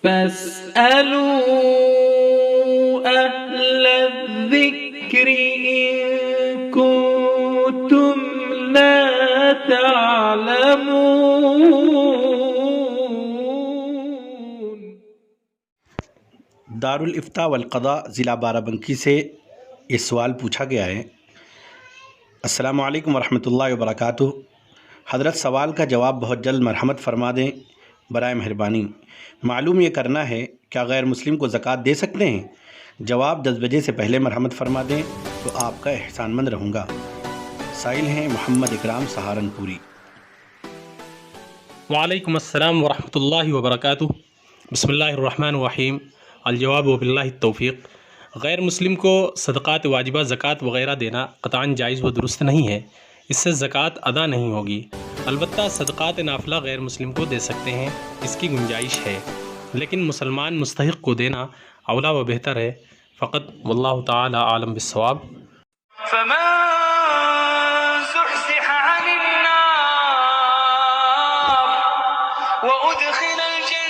فاسألوا أهل الذكر إن كنتم لا تعلمون۔ دارالفتاء والقضاء ضلع بارہ بنکی سے یہ سوال پوچھا گیا ہے۔ السلام علیکم ورحمۃ اللہ وبرکاتہ۔ حضرت سوال کا جواب بہت جلد مرحمت فرما دیں برائے مہربانی۔ معلوم یہ کرنا ہے کیا غیر مسلم کو زکوٰۃ دے سکتے ہیں؟ جواب 10 بجے سے پہلے مرحمت فرما دیں تو آپ کا احسان مند رہوں گا۔ سائل ہیں محمد اکرام سہارنپوری۔ وعلیکم السلام ورحمۃ اللہ وبرکاتہ۔ بسم اللہ الرحمن الرحیم۔ الجواب وباللہ التوفیق۔ غیر مسلم کو صدقات واجبہ، زکوٰۃ وغیرہ دینا قطعاً جائز و درست نہیں ہے، اس سے زکوٰۃ ادا نہیں ہوگی۔ البتہ صدقات نافلہ غیر مسلم کو دے سکتے ہیں، اس کی گنجائش ہے، لیکن مسلمان مستحق کو دینا اولا و بہتر ہے فقط، واللہ تعالی عالم بالصواب۔ فمن زحزح عن النار وأدخل الجنة